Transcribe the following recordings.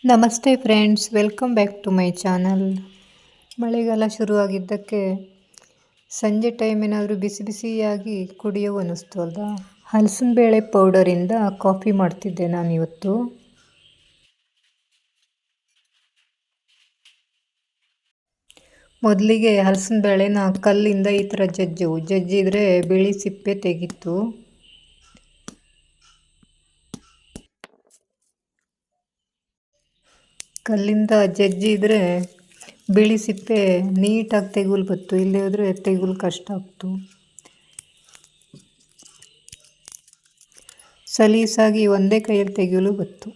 ನಮಸ್ತೆ friends, welcome back to my channel. ಮಳೆಗಾಲ ಶುರುವಾಗಿದ್ದಕ್ಕೆ ಸಂಜೆ ಟೈಮ್ ಏನಾದರೂ ಬಿಸಿ ಬಿಸಿಯಾಗಿ ಕುಡಿಯೋ ಅನ್ನಿಸ್ತು ಅಲ್ವಾ. ಹಲಸಿನ ಬೇಳೆ ಪೌಡರಿಂದ ಕಾಫಿ ಮಾಡ್ತಿದ್ದೆ ನಾನಿವತ್ತು. ಮೊದಲಿಗೆ ಹಲಸಿನ ಬೇಳೆನ ಕಲ್ಲಿಂದ ಈ ಥರ ಜಜ್ಜಿದ್ರೆ ಬಿಳಿ ಸಿಪ್ಪೆ ತೆಗಿತ್ತು. ಕಲ್ಲಿಂದ ಜಜ್ಜಿದ್ರೆ ಬಿಳಿ ಸಿಪ್ಪೆ ನೀಟಾಗಿ ತೆಗುಲು ಬತ್ತು, ಇಲ್ಲೇ ಹೋದರೆ ತೆಗುಲು ಕಷ್ಟ ಆಗ್ತು. ಸಲೀಸಾಗಿ ಒಂದೇ ಕೈಯಲ್ಲಿ ತೆಗೆಯಲು ಬತ್ತು.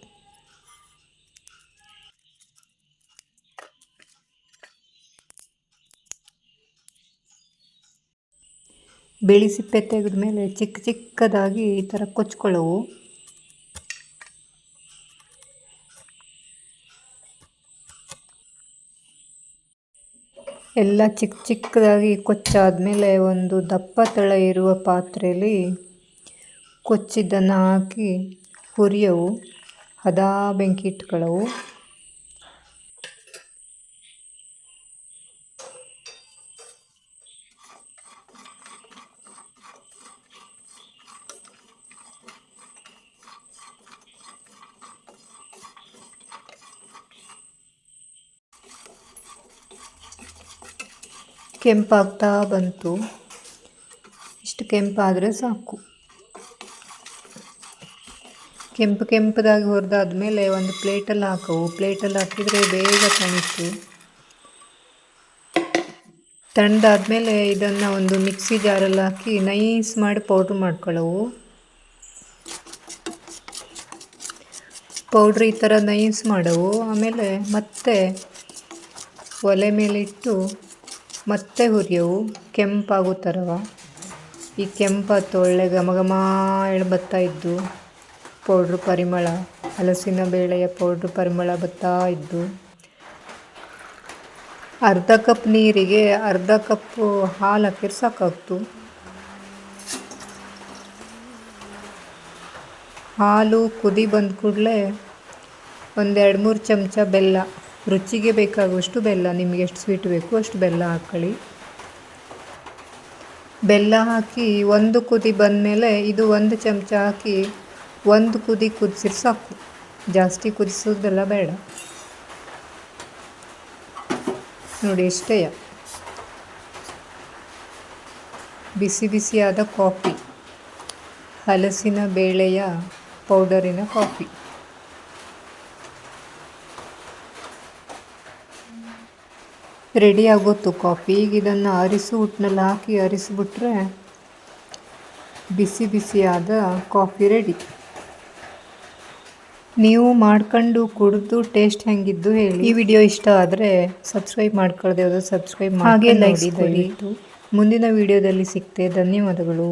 ಬಿಳಿ ಸಿಪ್ಪೆ ತೆಗೆದ ಮೇಲೆ ಚಿಕ್ಕ ಚಿಕ್ಕದಾಗಿ ಈ ಥರ ಕೊಚ್ಕೊಳ್ಳವು. ಎಲ್ಲ ಚಿಕ್ಕ ಚಿಕ್ಕದಾಗಿ ಕೊಚ್ಚಾದಮೇಲೆ ಒಂದು ದಪ್ಪ ತಳ ಇರುವ ಪಾತ್ರೆಯಲ್ಲಿ ಕೊಚ್ಚಿದ್ದನ್ನು ಹಾಕಿ ಹುರಿಯವು, ಹದ ಬೆಂಕಿ ಇಟ್ಕೊಳ್ಳವು. ಕೆಂಪಾಗ್ತಾ ಬಂತು. ಇಷ್ಟು ಕೆಂಪಾದರೆ ಸಾಕು. ಕೆಂಪದಾಗಿ ಹುರಿದಾದ್ಮೇಲೆ ಒಂದು ಪ್ಲೇಟಲ್ಲಿ ಹಾಕವು. ಪ್ಲೇಟಲ್ಲಿ ಹಾಕಿದರೆ ಬೇಗ ತಣಿತು. ತಣ್ಣದಾದ್ಮೇಲೆ ಇದನ್ನು ಒಂದು ಮಿಕ್ಸಿ ಜಾರಲ್ಲಿ ಹಾಕಿ ನೈಸ್ ಮಾಡಿ ಪೌಡ್ರ್ ಮಾಡ್ಕೊಳ್ಳವು. ಪೌಡ್ರ್ ಈ ಥರ ನೈಸ್ ಮಾಡವು. ಆಮೇಲೆ ಮತ್ತೆ ಒಲೆ ಮೇಲಿಟ್ಟು ಮತ್ತೆ ಹುರಿಯವು, ಕೆಂಪಾಗೋ ಥರವ. ಈ ಕೆಂಪಾತು, ಒಳ್ಳೆ ಘಮ ಬರ್ತಾ ಇದ್ದು ಪೌಡ್ರ್ ಪರಿಮಳ, ಹಲಸಿನ ಬೇಳೆಯ ಪೌಡ್ರ್ ಪರಿಮಳ ಬರ್ತಾ ಇದ್ದು. ಅರ್ಧ ಕಪ್ ನೀರಿಗೆ ಅರ್ಧ ಕಪ್ಪು ಹಾಲು ಹಾಕಿದ್ರೆ ಸಾಕಾಗ್ತು. ಹಾಲು ಕುದಿ ಬಂದ ಕೂಡಲೇ ಒಂದು 2-3 ಚಮಚ ಬೆಲ್ಲ, ರುಚಿಗೆ ಬೇಕಾಗುವಷ್ಟು ಬೆಲ್ಲ, ನಿಮಗೆ ಎಷ್ಟು ಸ್ವೀಟ್ ಬೇಕು ಅಷ್ಟು ಬೆಲ್ಲ ಹಾಕ್ಕೊಳ್ಳಿ. ಬೆಲ್ಲ ಹಾಕಿ ಒಂದು ಕುದಿ ಬಂದಮೇಲೆ ಇದು 1 ಚಮಚ ಹಾಕಿ ಒಂದು ಕುದಿ ಕುದಿಸಿದ್ರೆ ಸಾಕು. ಜಾಸ್ತಿ ಕುದಿಸೋದೆಲ್ಲ ಬೇಡ. ನೋಡಿ ಇಷ್ಟೇ, ಬಿಸಿ ಬಿಸಿಯಾದ ಕಾಫಿ, ಹಲಸಿನ ಬೇಳೆಯ ಪೌಡರಿನ ಕಾಫಿ. ರೆಡಿ ಆಗೋತು ಕಾಫಿ. ಈಗ ಇದನ್ನು ಉಟ್ಟಿನಲ್ಲಿ ಹಾಕಿ ಅರಿಸಿಬಿಟ್ರೆ ಬಿಸಿ ಬಿಸಿಯಾದ ಕಾಫಿ ರೆಡಿ. ನೀವು ಮಾಡ್ಕೊಂಡು ಕುಡಿದು ಟೇಸ್ಟ್ ಹೆಂಗಿದ್ದು ಹೇಳಿ. ಈ ವಿಡಿಯೋ ಇಷ್ಟ ಆದರೆ ಸಬ್ಸ್ಕ್ರೈಬ್ ಮಾಡ್ಕೊಳ್ಳದೆ ಹೋದರೆ ಸಬ್ಸ್ಕ್ರೈಬ್ ಮಾಡಿ, ಹಾಗೆ ಲೈಕ್ ದಯವಿಟ್ಟು. ಮುಂದಿನ ವಿಡಿಯೋದಲ್ಲಿ ಸಿಗ್ತೆ. ಧನ್ಯವಾದಗಳು.